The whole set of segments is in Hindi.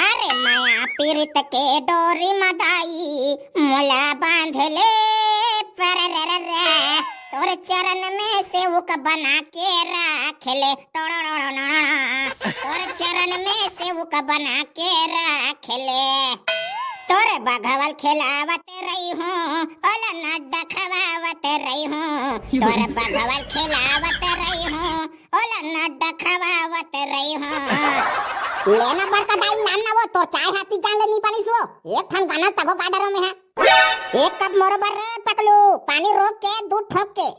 अरे माया पीरित के डोरी मदाई मोला बांध ले पर तोर चरण में सेवक बना के रख ले तोर चरण में सेवक बना के रख ले तोरे बघवल खिलावत रही हूँ ओला नड्डा खवावत रही हूँ तोरे बघवल खिलावत रही हूँ ओला नड्डा खवावत रही हूँ लेना बड़का दाई नाना वो तोर चाय हाथी जान ले नहीं पानी सो एक ठन गाना तगो गाडरो में है एक कप मोरबर रे पकलू पानी रोक के दूध ठोक के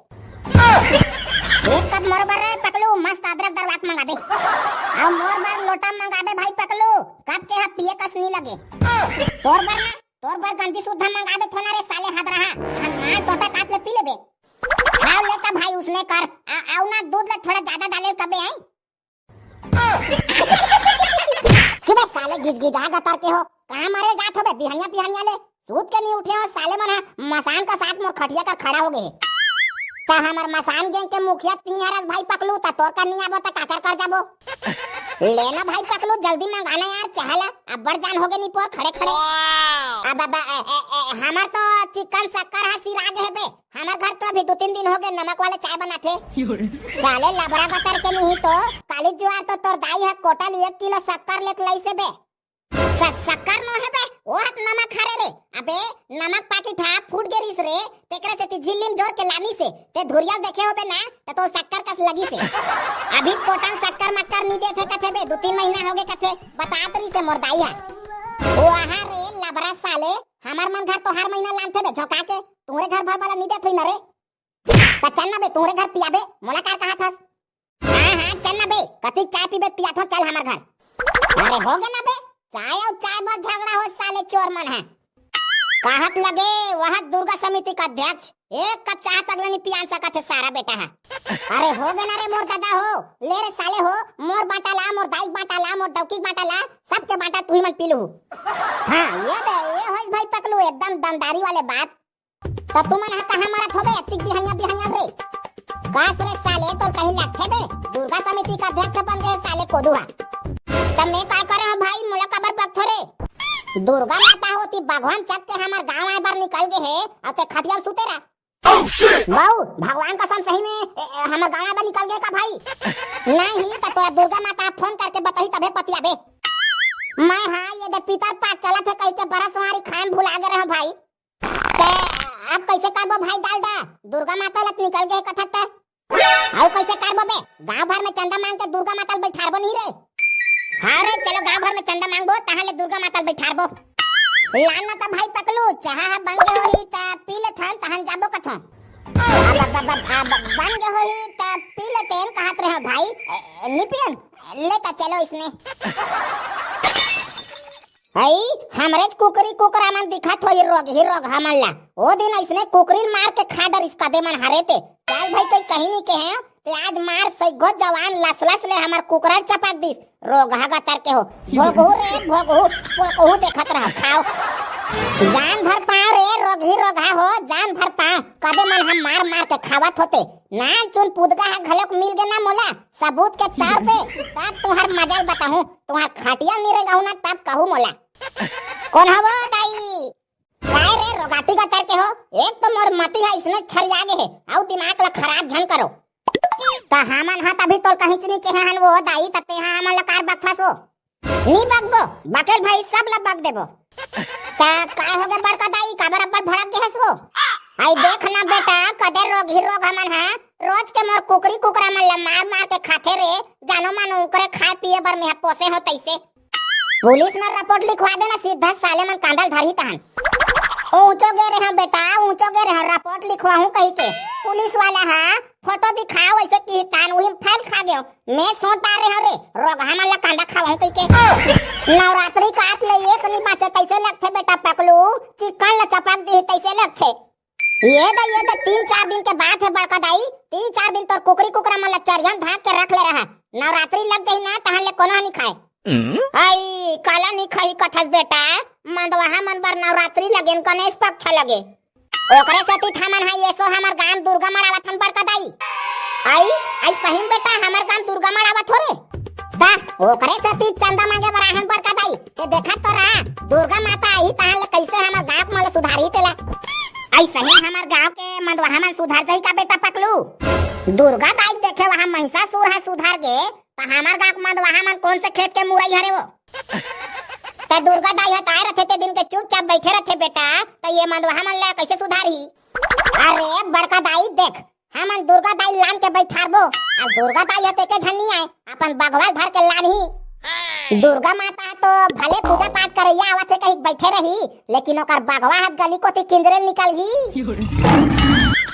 एक कप मोरबर रे पकलू मस्त अदरक दरवाक मंगाबे और मोरबर लोटा मंगाबे भाई पकलू कब के हा पिए कस नहीं लगे तोर बर गंजी सुद्धा मंगा दे थोना रे साले हाथ रहा हम मार टोटा काट ले पी लेबे खाओ लेता भाई उसने कर आउ ना दूध ले थोड़ा ज्यादा डाले कबे आई किबे साले गिजगिजा गतर के हो कहां मरे जात होबे बिहनिया ले सूत के नहीं उठे हो साले मन मसान का साथ मोर खटिया कर खड़ा हो गए ता हमर मसान गैंग के मुखिया तियारस भाई पकलू ता तोर का नहीं आबो ता काकर कर जाबो लेना भाई पकलू जल्दी मंगाना यार चाहला अब बड़ जान हो गए नी पोर खड़े खड़े अब हमार तो चिकन शक्कर हा सिराज है बे हमार घर तो अभी 2-3 दिन हो गए नमक वाले चाय बनाथे साले लबरा गतर के नहीं तो काली जुआर तो तोर दाई है कोटल 1 किलो शक्कर लेक लई से बे शक्कर न है बे ओ हत नमक खरे रे अबे नमक पाकी था फूट गेरिस रे तेकरे से ती झिल्लीम जोर के लानी से ते धुरिया देखे होबे ना तो शक्कर कस लगी से अभी टोटल शक्कर मक्कर नहीं देथे कथे बे 2-3 महीना हो गए कथे बता तरी से मोर दाई है ओ आहा रे लबरा साले हमार मन घर तो हर महीना लानथे बे झोका के तुमरे घर भर वाला नहीं देत होई ना रे त चन्ना बे तुमरे घर पियाबे मोला कार कहा थस हां चन्ना बे कति चाय पीबे पिया थो चल हमार घर अरे हो गए ना बे चाय और चाय बस झगड़ा हो साले चोर मन है कहत लगे वह दुर्गा समिति का अध्यक्ष एक कप चाय तक नहीं पिया सकत है सारा बेटा है अरे हो गए ना रे मोर दादा हो ले रे साले हो मोर बाटा ला मोर दाई बाटा ला मोर डौकी बाटा ला सबके बाटा तू ही मन पी लू हां ये होई भाई पकलू एकदम दमदारी वाले बात तो तू मन कहां मरत होबे एतिक बिहनिया रे कास रे साले तो कहीं लगथे बे दुर्गा समिति का अध्यक्ष बन गए साले कोदुआ तब मैं काय करे भाई मोला कबर पक थोरे दुर्गा माता होती भगवान चक के हमार गांव आए बार निकल गए है और ते खटिया सुते रहा बाऊ भगवान कसम सही में हमार गांव आए बार निकल गए का भाई नहीं तो तोरा दुर्गा माता फोन करके बताई तबे पतियाबे मैं हां ये दे पितर पाक चला थे कह के बरस हमारी खान भुला गए रहे भाई ते अब कैसे करबो भाई डाल दा दुर्गा माता लत निकल गए कथत आउ कैसे करबो बे गांव भर में चंदा मांग के दुर्गा माता बैठारबो नहीं रे हां रे चलो गांव भर में चंदा मांगबो ताहले दुर्गा माता बैठारबो लाना त भाई पकलू चाह बन गए होई त पी ले थान तहन जाबो कथो बन गए होई त पी ले तेन कहत रहे भाई निपियन ले त चलो इसमें हई हमरे कुकरी कुकरा मन दिखत होई रोग हमला ओ दिन इसने कुकरी मार के खा डर इसका दे मन हरे ते चल भाई कोई कहीं नहीं के हैं आज मार सैगो जवान लसलस ले हमार कुकरा चपक दिस रोगा गतर के हो भोगहू देखत रह खाओ जान भर पाओ रे रोगा हो जान भर पाओ कदे मन हम मार के खावत होते ना चुन पुदगा है घलोक मिल गए ना मोला सबूत के तौर पे तब तुम्हार मजाल बताऊं तुम्हार खटिया नहीं रहेगा ना तब कहूं मोला कौन हवो दाई काय रे रोगाती गतर के हो एक तो मोर मती है इसने छरिया गे है आउ दिमाग ला खराब झन करो ता हमन हा तभी तो कहीं चनी के हन वो दाई तते हा हमन ला कार बखसो नी बकबो बकेल भाई सब ला बक देबो ता काय हो गए बड़का दाई काबर अपन भड़क के हसो आई देख ना बेटा कदे रोग हमन हा रोज के मोर कुकरी कुकरा मन ला मार के खाथे रे जानो मानो करे खाए पिए बर में पोसे हो तैसे पुलिस में रिपोर्ट लिखवा देना सीधा साले मन कांडल धरी तहन ऊंचो गे रे बेटा ऊंचो गे रे रिपोर्ट लिखवाहू कहि के पुलिस वाला हा फोटो दिखाओ ऐसे की तान उहिम फैल खा गयो मैं सोट डाल रहे रे रोग हमन ला कांडा खावाहू कहि के नवरात्रि काट ले एक नी बाचे तैसे लगथे बेटा पकलू चिकन ला चपक दी तैसे लगथे ये दे 3-4 दिन के बात है बड़का दाई 3-4 दिन तो कुकरी कुकरा मन ला चरियन ढाक के रख ले रहा नवरात्रि लग गई ना तहन ले कोनो नहीं खाए आई काला नहीं खाई कथस बेटा मंदवाहा मन बर नवरात्रि लगेन गणेश पक्ष लगे ओकरे सेती थामन है ये सो हमर गांव दुर्गा मड़ावत हन बड़का दाई आई आई सही में बेटा हमार काम दुर्गा मड़ावा थोरे ता ओकरे से ती चंदा मांगे बराहन बड़का दाई ते देखा तो रहा दुर्गा माता आई तहां ले कैसे हमार गांव में सुधारी तेला आई सही हमार गांव के मंदवाहा मन सुधार जाई का बेटा पकलू दुर्गा दाई देखे वहां महिषासुर हा सुधार गे त हमार गांव मंदवाहा मन कौन से खेत के मुरई हरे वो त दुर्गा दाई हताए रथे ते दिन के चुपचाप बैठे रथे बेटा त ये मंदवाहा मन ला कैसे सुधारी अरे बड़का दाई देख हमन दुर्गा दाई लान के बैठारबो अब दुर्गा दाई हते के झन्नी आए अपन बगवाल धर के लानही दुर्गा माता तो भले पूजा पाठ करैया आवत है कहीं बैठे रही लेकिन ओकर बगवा हाथ गली कोती किंजरेल निकलही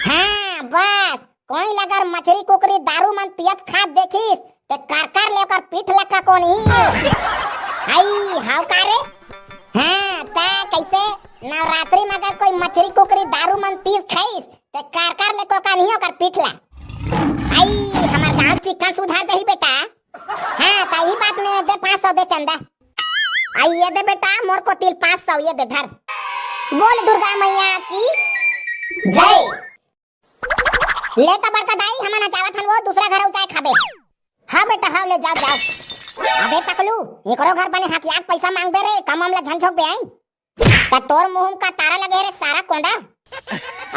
हां बस कोई लगर मछली कुकरी दारू मन पियत खात देखिस ते कर ले ओकर पीठ लक्का कोनी आई हाउ कारे हां ता कैसे नवरात्रि में अगर कोई मछली कुकरी दारू मन पीस खाइस ते कर ले कोका नहीं ओकर पीठला आई हमार गांव चिकन सुधार दही बेटा हां ता ई बात में दे 500 दे चंदा आई ये दे बेटा मोर को तिल 500 ये दे धर बोल दुर्गा मैया की जय ले ता बड़का दाई हमना जावत हन वो दूसरा घर उचाए खाबे हां बेटा हां ले जाओ जाओ अबे पकलू एकरो घर बने हक याक पैसा मांगबे रे कम हमला झंझोक बे आई ता तोर मुंह का तारा लगे रे सारा कोंडा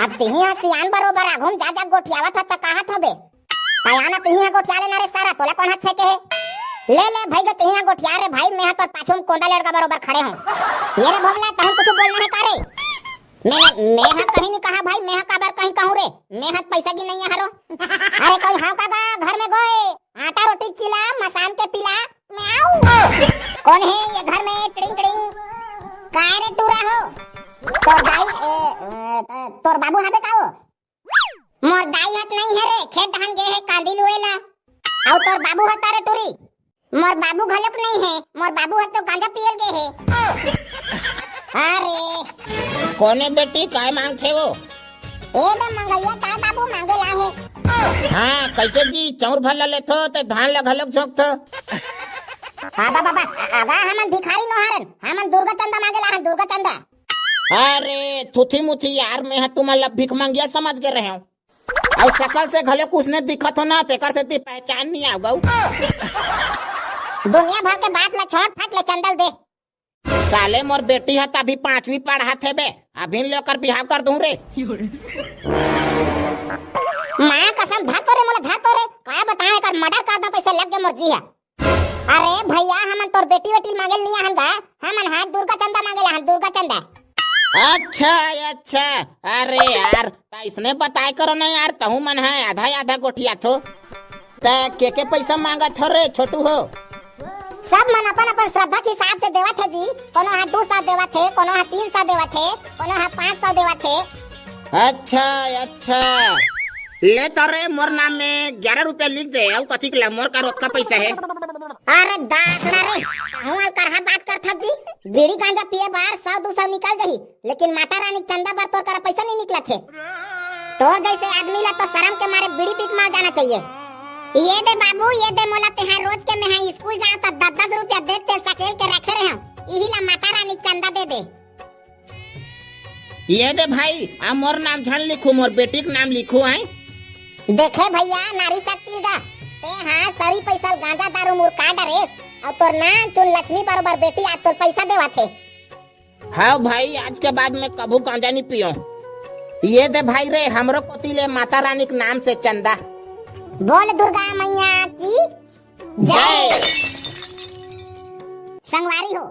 अब तिही सियान बरोबर आघुम जा जा गोठियावत त काहत हबे आयाना तिही गोठिया ले ना रे सारा तोला कोन हाथ छके ले ले भाई ग तिही गोठिया रे भाई मैं तो पाछुम कोंडा लड़का बरोबर खड़े हूं ये रे भवला तहु कुछ बोलना है कारे मैं हाथ कहीं नहीं कहा भाई मैं काबर कहीं कहूं रे मैं हाथ पैसा की नहीं है हरो अरे कोई हां कागा घर में गए आटा रोटी चिला मसान के पिला म्याऊ कौन है ये घर में टिडिंग टिडिंग काय रे टूरा हो तोर दाई तोर बाबू हबे काओ मोर दाई हाथ नहीं है रे खेत धान गे है कांदी लुएला और तोर बाबू हता रे टूरी मोर बाबू घलक नहीं है मोर बाबू हत तो गांजा पियल गे है अरे कोने बेटी काय मांगथे वो ए दे मंगैया का बाबू मांगे ला है हां कैसे जी चौर भला लेथो ते धान ला घलक झोंक थो बाबा बाबा आगा हमन भिखारी न हरन हमन दुर्गा चंदा मांगे ला दुर्गा चंदा अरे थुथी मुथी यार मैं तुम्हारा भीख मांगिया समझ के रहे हूँ और शकल से घले कुछ ने दिखत हो ना तेकर से ती पहचान नहीं आ गऊ दुनिया भर के बात ला छोड़ फट ले चंदल दे साले मोर बेटी है अभी 5वीं पढ़ा थे बे अभी लेकर बिहाव कर दूं रे मां कसम धर तो रे मोला धर तो रे का बताए कर मर्डर कर दो कैसे लग गए मर्जी है अरे भैया हमन तोर बेटी बेटी मांगल नहीं हंदा हमन हाथ दुर्गा चंदा मांगे ला दुर्गा चंदा अच्छा अच्छा अरे यार इसने बताए करो ना यार तहु मन है आधा आधा गोठिया थो के पैसा मांगा थो रे छोटू हो सब मन अपन अपन श्रद्धा के हिसाब से देवत है जी कोनो हाथ 200 देवत है कोनो हाथ 300 देवत है कोनो हाथ 500 देवत है अच्छा अच्छा ले तो रे मोर नाम में 11 रुपया लिख दे और कथी के मोर का रोज का पैसा है अरे दासड़ा रे कहूं करहा बात करथा जी बीड़ी गांजा पिए बार 100-200 निकल जही लेकिन माता रानी चंदा बार तोर कर पैसा नहीं निकलत है तोर जैसे आदमी ला तो शर्म के मारे बीड़ी पीत मार जाना चाहिए ये दे बाबू ये दे मोला तेहां रोज के मैं स्कूल जाऊं तो 10-10 रुपया देते सकेल के रखे रहे हूं यही ला माता रानी चंदा दे दे ये दे भाई आ मोर नाम झन लिखू मोर बेटी के नाम लिखू है देखे भैया नारी शक्ति गा ते हां सारी पैसा गांजा दारू मुर्का डरेस और तोर नाम चुन लक्ष्मी बरोबर बेटी आज तोर पैसा देवा थे हाँ भाई आज के बाद में कभू गांजा नहीं पियो ये दे भाई रे हमरो कोती ले माता रानी के नाम से चंदा बोल दुर्गा मैया की जय संगवारी हो